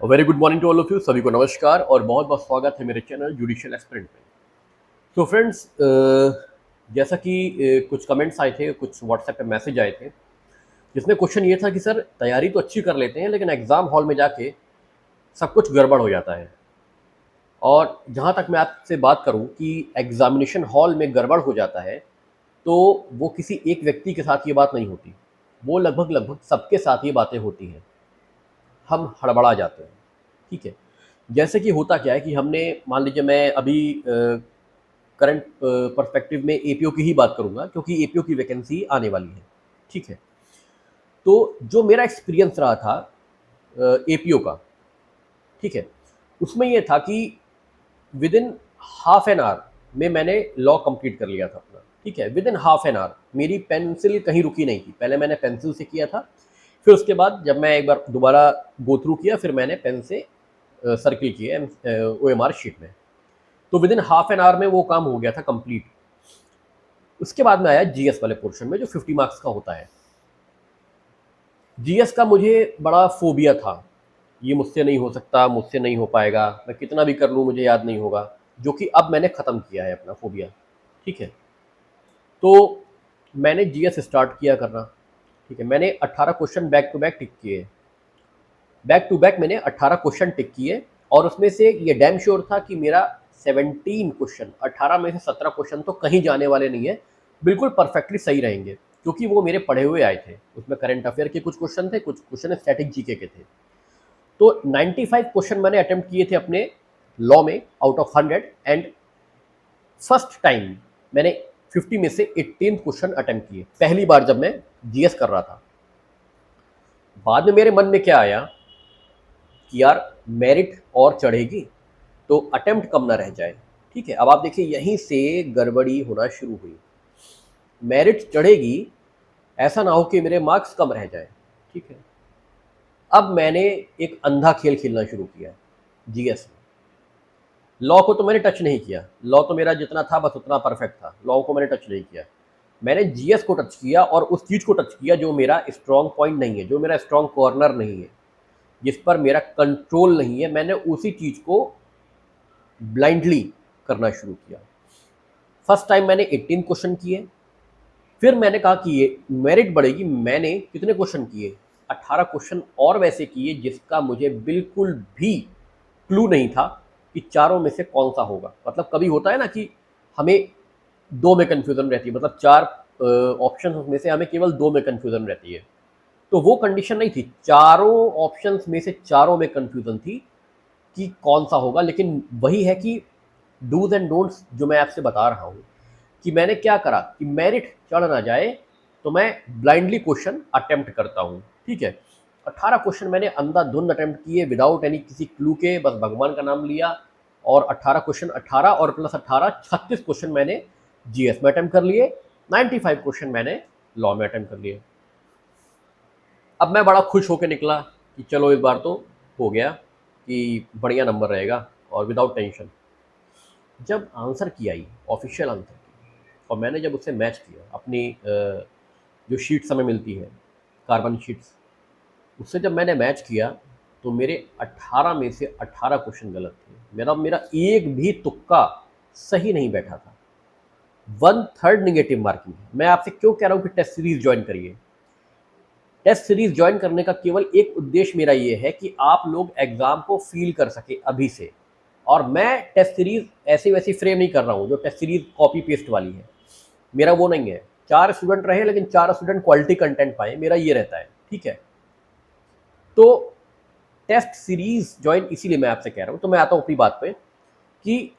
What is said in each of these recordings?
Very good morning to all of you. सभी को नमस्कार और बहुत बहुत स्वागत है मेरे चैनल जुडिशियल एस्पिरेंट में। तो फ्रेंड्स, जैसा कि कुछ कमेंट्स आए थे, कुछ व्हाट्सएप पे मैसेज आए थे जिसमें क्वेश्चन ये था कि सर तैयारी तो अच्छी कर लेते हैं लेकिन एग्ज़ाम हॉल में जाके सब कुछ गड़बड़ हो जाता है। और जहाँ तक मैं आपसे बात करूँ कि एग्ज़ामिनेशन हॉल में गड़बड़ हो जाता है, तो वो किसी एक व्यक्ति के साथ ये बात नहीं होती, वो लगभग लगभग सबके साथ ये बातें होती हैं। हम हड़बड़ा जाते हैं। ठीक है, जैसे कि होता क्या है कि हमने मान लीजिए, मैं अभी करंट पर्सपेक्टिव में एपीओ की ही बात करूंगा क्योंकि एपीओ की वैकेंसी आने वाली है। ठीक है, तो जो मेरा एक्सपीरियंस रहा था एपीओ का, ठीक है, उसमें यह था कि with in half an hour में मैंने लॉ कंप्लीट कर लिया था अपना। ठीक है, with in half an hour मेरी पेंसिल कहीं रुकी नहीं थी। पहले मैंने पेंसिल से किया था, फिर उसके बाद जब मैं एक बार दोबारा गो थ्रू किया, फिर मैंने पेन से सर्किल किए OMR शीट में। तो with in half an hour में वो काम हो गया था कंप्लीट। उसके बाद में आया जीएस वाले पोर्शन में जो 50 मार्क्स का होता है। जीएस का मुझे बड़ा फोबिया था, ये मुझसे नहीं हो सकता, मुझसे नहीं हो पाएगा, मैं कितना भी कर लूँ मुझे याद नहीं होगा, जो कि अब मैंने ख़त्म किया है अपना फोबिया। ठीक है, तो मैंने जीएस स्टार्ट किया करना। ठीक है, मैंने 18 question back to back tick किए। बैक टू बैक मैंने 18 क्वेश्चन टिक किए और उसमें से ये डैम श्योर था कि मेरा 17 क्वेश्चन, 18 में से 17 क्वेश्चन तो कहीं जाने वाले नहीं है, बिल्कुल परफेक्टली सही रहेंगे, क्योंकि वो मेरे पढ़े हुए आए थे। उसमें करंट अफेयर के कुछ क्वेश्चन थे, कुछ क्वेश्चन स्टैटिक जीके के थे। तो 95 क्वेश्चन मैंने अटेम्प्ट किए थे अपने लॉ में out of 100, and first time मैंने 50 में से 18 क्वेश्चन अटेम्प्ट किए, पहली बार जब मैं जीएस कर रहा था। बाद में मेरे मन में क्या आया कि यार मेरिट और चढ़ेगी तो अटेम्प्ट कम ना रह जाए। ठीक है, अब आप देखिए यहीं से गड़बड़ी होना शुरू हुई। मेरिट चढ़ेगी, ऐसा ना हो कि मेरे मार्क्स कम रह जाए। ठीक है, अब मैंने एक अंधा खेल खेलना शुरू किया जीएस में। लॉ को तो मैंने टच नहीं किया, लॉ तो मेरा जितना था बस उतना परफेक्ट था, लॉ को मैंने टच नहीं किया। मैंने जीएस को टच किया और उस चीज़ को टच किया जो मेरा स्ट्रॉन्ग पॉइंट नहीं है, जो मेरा स्ट्रॉन्ग कॉर्नर नहीं है, जिस पर मेरा कंट्रोल नहीं है, मैंने उसी चीज़ को ब्लाइंडली करना शुरू किया। फर्स्ट टाइम मैंने 18 क्वेश्चन किए, फिर मैंने कहा कि ये मेरिट बढ़ेगी, मैंने कितने क्वेश्चन किए, 18 क्वेश्चन और वैसे किए जिसका मुझे बिल्कुल भी क्लू नहीं था कि चारों में से कौन सा होगा। मतलब कभी होता है ना कि हमें दो में कन्फ्यूज़न रहती है, मतलब चार ऑप्शन में से हमें केवल दो में कन्फ्यूज़न रहती है, तो वो कंडीशन नहीं थी। चारों ऑप्शंस में से चारों में कन्फ्यूज़न थी कि कौन सा होगा। लेकिन वही है कि डूज एंड डोंट्स जो मैं आपसे बता रहा हूँ, कि मैंने क्या करा कि मेरिट चढ़ ना जाए तो मैं ब्लाइंडली क्वेश्चन अटेम्प्ट करता हूँ। ठीक है, 18 क्वेश्चन मैंने अंधाधुंध अटेम्प्ट किए विदाउट एनी किसी क्लू के, बस भगवान का नाम लिया। और 18 क्वेश्चन, 18 और प्लस 18 36 क्वेश्चन मैंने जीएस में अटेम्प्ट कर लिए, 95 क्वेश्चन मैंने लॉ में अटेम्प्ट कर लिए। अब मैं बड़ा खुश होकर निकला कि चलो इस बार तो हो गया, कि बढ़िया नंबर रहेगा और विदाउट टेंशन। जब आंसर की आई, ऑफिशियल आंसर की, और मैंने जब उससे मैच किया अपनी जो शीट्स हमें मिलती है, कार्बन शीट्स, उससे जब मैंने मैच किया तो मेरे 18 में से 18 क्वेश्चन गलत थे। मेरा मेरा एक भी तुक्का सही नहीं बैठा था। 1/3 निगेटिव मार्किंग है। मैं आपसे क्यों कह रहा हूँ कि टेस्ट सीरीज ज्वाइन करिए। टेस्ट सीरीज ज्वाइन करने का केवल एक उद्देश्य मेरा ये है कि आप लोग एग्जाम को फील कर सके अभी से। और मैं टेस्ट सीरीज ऐसी वैसी फ्रेम नहीं कर रहा हूँ जो टेस्ट सीरीज कॉपी पेस्ट वाली है, मेरा वो नहीं है। 4 स्टूडेंट रहे लेकिन 4 स्टूडेंट क्वालिटी कंटेंट पाए, मेरा ये रहता है। ठीक है, तो टेस्ट सीरीज ज्वाइन इसीलिए मैं आपसे कह रहा हूँ। तो मैं आता हूँ अपनी बात पे कि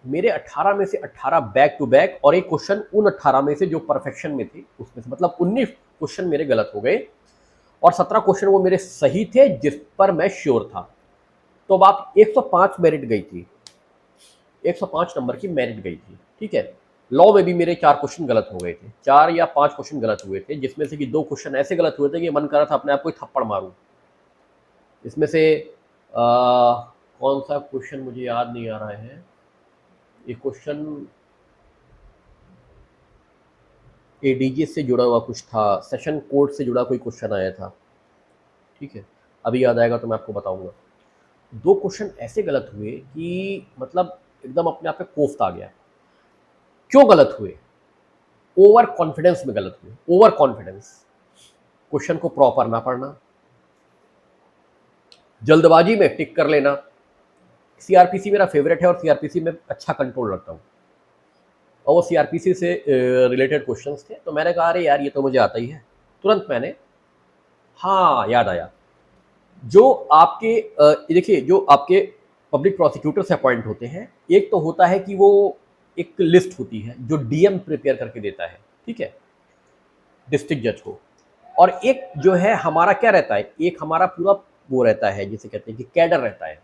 मेरे 18 में से 18 बैक टू बैक, और एक क्वेश्चन उन 18 में से जो परफेक्शन में थे उसमें से, मतलब 19 क्वेश्चन मेरे गलत हो गए और 17 क्वेश्चन वो मेरे सही थे जिस पर मैं श्योर था। तो अब आप 105 मेरिट गई थी, 105 नंबर की मेरिट गई थी। ठीक है, लॉ में भी मेरे 4 क्वेश्चन गलत हो गए थे, 4 या 5 क्वेश्चन गलत हुए थे, जिसमें से कि 2 क्वेश्चन ऐसे गलत हुए थे कि मन कर रहा था अपने आप को थप्पड़ मारूं। इसमें से कौन सा क्वेश्चन मुझे याद नहीं आ रहा है। ये क्वेश्चन एडीजे से जुड़ा हुआ कुछ था, सेशन कोड से जुड़ा कोई क्वेश्चन आया था। ठीक है, अभी याद आएगा तो मैं आपको बताऊंगा। 2 क्वेश्चन ऐसे गलत हुए कि मतलब एकदम अपने आप पे कोफ्त आ गया। क्यों गलत हुए? ओवर कॉन्फिडेंस में गलत हुए। ओवर कॉन्फिडेंस, क्वेश्चन को प्रॉपर ना पढ़ना, जल्दबाजी में टिक कर लेना। सीआरपीसी मेरा फेवरेट है और सीआरपीसी में अच्छा कंट्रोल रखता हूँ, और वो सीआरपीसी से रिलेटेड क्वेश्चंस थे, तो मैंने कहा अरे यार ये तो मुझे आता ही है। तुरंत मैंने, हाँ याद आया, जो आपके देखिए जो आपके पब्लिक प्रोसिक्यूटर से अपॉइंट होते हैं, एक तो होता है कि वो एक लिस्ट होती है जो डीएम प्रिपेयर करके देता है, ठीक है, डिस्ट्रिक्ट जज को। और एक जो है हमारा क्या रहता है, एक हमारा पूरा वो रहता है जिसे कहते हैं कि कैडर रहता है,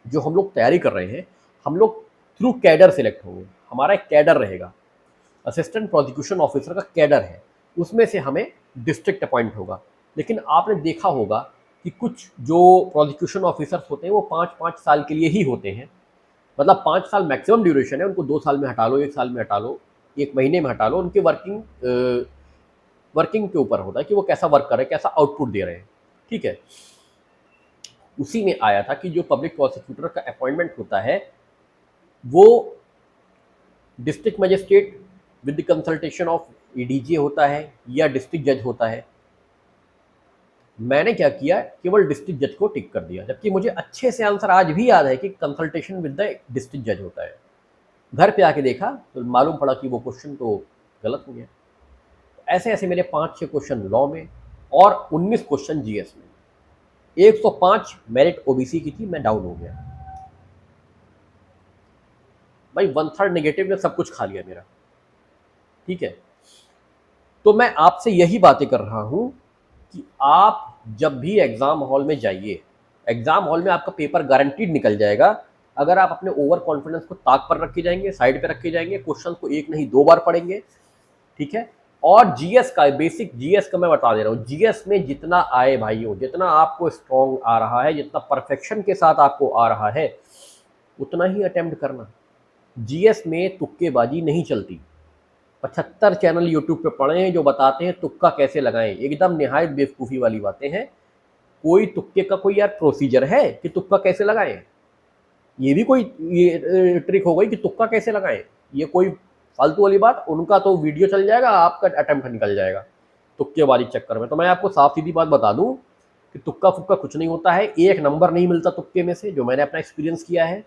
जो हम लोग तैयारी कर रहे हैं, हम लोग थ्रू कैडर सेलेक्ट होंगे। हमारा एक कैडर रहेगा, असिस्टेंट प्रोसिक्यूशन ऑफिसर का कैडर है, उसमें से हमें डिस्ट्रिक्ट अपॉइंट होगा। लेकिन आपने देखा होगा कि कुछ जो प्रोसिक्यूशन ऑफिसर्स होते हैं वो 5-5 साल के लिए ही होते हैं, मतलब 5 साल मैक्सिमम ड्यूरेशन है, उनको 2 साल में हटा लो, 1 साल में हटा लो, 1 महीने में हटा लो, उनके वर्किंग के ऊपर होता है कि वो कैसा वर्क कर रहे हैं, कैसा आउटपुट दे रहे हैं, ठीक है। उसी में आया था कि जो पब्लिक प्रोसिक्यूटर का अपॉइंटमेंट होता है वो district magistrate with the consultation of ADJ होता है या डिस्ट्रिक्ट जज होता है। मैंने क्या किया, केवल डिस्ट्रिक्ट जज को टिक कर दिया, जबकि मुझे अच्छे से आंसर आज भी याद है कि कंसल्टेशन विद द डिस्ट्रिक्ट जज होता है। घर पे आके देखा तो मालूम पड़ा कि वो क्वेश्चन तो गलत हो गया। ऐसे ऐसे मेरे 5-6 क्वेश्चन लॉ में और 19 क्वेश्चन जीएस में। 105 मेरिट ओबीसी की थी, मैं डाउन हो गया भाई, 1/3 नेगेटिव ने सब कुछ खा लिया मेरा, ठीक है। तो मैं आपसे यही बातें कर रहा हूं कि आप जब भी एग्जाम हॉल में जाइए, एग्जाम हॉल में आपका पेपर गारंटीड निकल जाएगा अगर आप अपने ओवर कॉन्फिडेंस को ताक पर रख के जाएंगे, साइड पे रख के जाएंगे, क्वेश्चन को एक नहीं 2 बार पढ़ेंगे, ठीक है। और जीएस का, बेसिक जीएस का मैं बता दे रहा हूँ, जीएस में जितना आए भाइयों, जितना आपको स्ट्रॉन्ग आ रहा है, जितना परफेक्शन के साथ आपको आ रहा है, उतना ही अटेम्प्ट करना। जीएस में तुक्केबाजी नहीं चलती। 75 चैनल यूट्यूब पे पड़े हैं जो बताते हैं तुक्का कैसे लगाएं, एकदम निहायत बेवकूफ़ी वाली बातें हैं। कोई तुक्के का कोई यार प्रोसीजर है कि तुक्का कैसे लगाएं? ये भी कोई ये ट्रिक हो गई कि तुक्का कैसे लगाएं? ये कोई फालतू वाली बात। उनका तो वीडियो चल जाएगा, आपका अटेम्प्ट निकल जाएगा तुक्केबाजी चक्कर में। तो मैं आपको साफ सीधी बात बता दूं कि तुक्का फुक्का कुछ नहीं होता है, एक नंबर नहीं मिलता तुक्के में से, जो मैंने अपना एक्सपीरियंस किया है।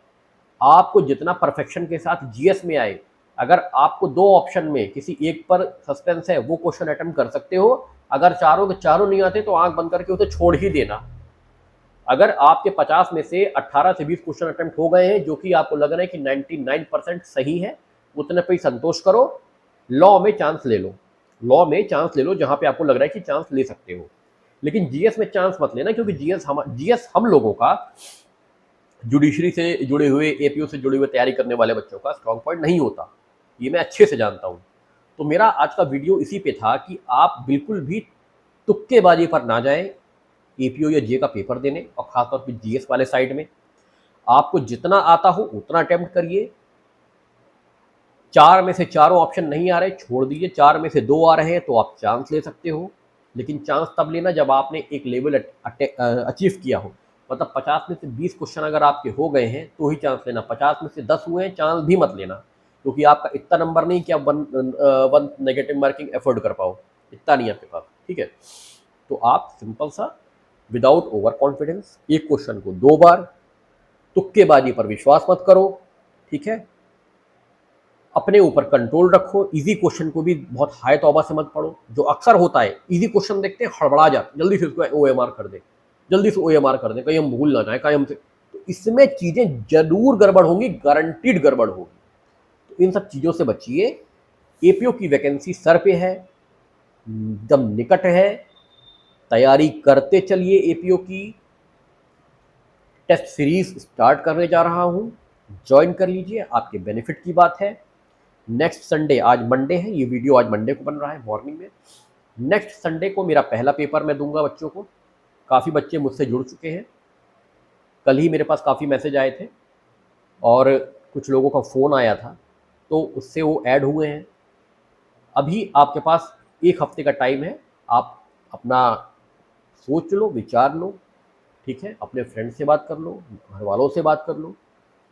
आपको जितना परफेक्शन के साथ जीएस में आए, अगर आपको 2 ऑप्शन में किसी एक पर सस्पेंस है, वो क्वेश्चन अटेम्प्ट कर सकते हो। अगर चारों के चारों नहीं आते तो आंख बंद करके उसे छोड़ ही देना। अगर आपके 50 में से 18 से 20 क्वेश्चन अटेम्प्ट हो गए हैं, जो कि आपको लग रहा है कि 99% सही है, उतने पे ही संतोष करो। लॉ में चांस ले लो, लॉ में चांस ले लो जहां पे आपको लग रहा है कि चांस ले सकते हो। लेकिन जीएस में चांस मत लेना, क्योंकि जीएस हम लोगों का, जुडिशरी से जुड़े हुए, एपीओ से जुड़े हुए तैयारी करने वाले बच्चों का स्ट्रॉन्ग पॉइंट नहीं होता। ये मैं अच्छे से जानता हूँ। तो मेरा आज का वीडियो इसी पे था कि आप बिल्कुल भी तुक्केबाजी पर ना जाएं एपीओ या जे का पेपर देने, और खासतौर पर जीएस वाले साइड में। आपको जितना आता हो उतना अटेम्प्ट करिए। 4 में से चारों ऑप्शन नहीं आ रहे, छोड़ दीजिए। 4 में से 2 आ रहे हैं तो आप चांस ले सकते हो, लेकिन चांस तब लेना जब आपने एक लेवल अचीव किया हो। मतलब 50 में से 20 क्वेश्चन अगर आपके हो गए हैं तो ही चांस लेना। 50 में से 10 हुए हैं, चांस भी मत लेना, क्योंकि आपका इतना नंबर नहीं कि आप वन नेगेटिव मार्किंग एफोर्ड कर पाओ, इतना नहीं आपके पास, ठीक है। तो आप सिंपल सा, विदाउट ओवर कॉन्फिडेंस, एक क्वेश्चन को 2 बार, तुक्केबाजी पर विश्वास मत करो, ठीक है। अपने ऊपर कंट्रोल रखो। इजी क्वेश्चन को भी बहुत हाई तौबा से मत पढ़ो, जो अक्सर होता है। इजी क्वेश्चन देखते हैं, हड़बड़ा जाते, जल्दी से इसको ओएमआर कर दे, जल्दी से ओएमआर कर दे, कहीं हम भूल ना जाए, कहीं हमसे। तो इसमें चीजें जरूर गड़बड़ होंगी, गारंटीड गड़बड़ होगी। तो इन सब चीजों से बचिए। एपीओ की वैकेंसी सर पे है, एकदम निकट है, तैयारी करते चलिए। एपीओ की टेस्ट सीरीज स्टार्ट करने जा रहा हूं, ज्वाइन कर लीजिए, आपके बेनिफिट की बात है। नेक्स्ट संडे, आज मंडे है, ये वीडियो आज मंडे को बन रहा है मॉर्निंग में। नेक्स्ट संडे को मेरा पहला पेपर मैं दूंगा बच्चों को। काफ़ी बच्चे मुझसे जुड़ चुके हैं, कल ही मेरे पास काफ़ी मैसेज आए थे और कुछ लोगों का फ़ोन आया था, तो उससे वो ऐड हुए हैं। अभी आपके पास 1 हफ्ते का टाइम है, आप अपना सोच लो, विचार लो, ठीक है, अपने फ्रेंड से बात कर लो, घर वालों से बात कर लो,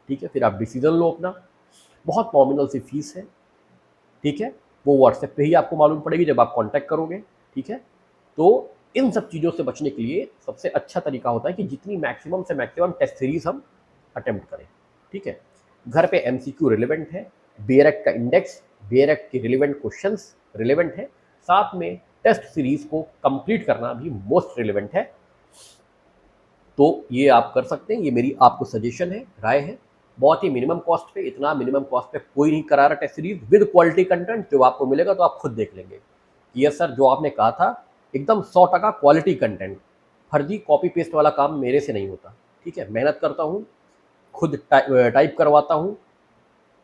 ठीक है, फिर आप डिसीजन लो अपना। बहुत नॉमिनल सी फीस है, ठीक है, वो व्हाट्सएप पे ही आपको मालूम पड़ेगी जब आप कांटेक्ट करोगे, ठीक है। तो इन सब चीज़ों से बचने के लिए सबसे अच्छा तरीका होता है कि जितनी मैक्सिमम से मैक्सिमम टेस्ट सीरीज हम अटेम्प्ट करें, ठीक है। घर पे एमसीक्यू रिलेवेंट है, बेयरक का इंडेक्स, बेयरक के रिलेवेंट क्वेश्चंस रिलेवेंट है, साथ में टेस्ट सीरीज को कंप्लीट करना भी मोस्ट रिलेवेंट है। तो ये आप कर सकते हैं, ये मेरी आपको सजेशन है, राय है। बहुत ही मिनिमम कॉस्ट पे, इतना मिनिमम कॉस्ट पे कोई नहीं करा रहा test series with quality content. जो आपको मिलेगा तो आप खुद देख लेंगे कि यस सर, जो आपने कहा था एकदम 100% क्वालिटी कंटेंट, फर्जी कॉपी पेस्ट वाला काम मेरे से नहीं होता, ठीक है। मेहनत करता हूँ, खुद टाइप करवाता हूँ,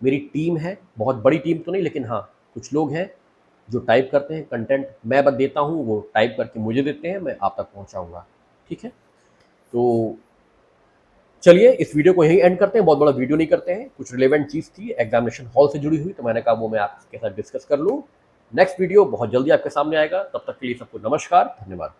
मेरी टीम है, बहुत बड़ी टीम तो नहीं, लेकिन हाँ कुछ लोग हैं जो टाइप करते हैं, कंटेंट मैं बस देता हूँ, वो टाइप करके मुझे देते हैं, मैं आप तक पहुँचाऊँगा, ठीक है। तो चलिए इस वीडियो को यहीं एंड करते हैं, बहुत बड़ा वीडियो नहीं करते हैं। कुछ रिलेवेंट चीज़ थी एग्जामिनेशन हॉल से जुड़ी हुई, तो मैंने कहा वो मैं आपके साथ डिस्कस कर लूँ। नेक्स्ट वीडियो बहुत जल्दी आपके सामने आएगा, तब तक के लिए सबको नमस्कार, धन्यवाद।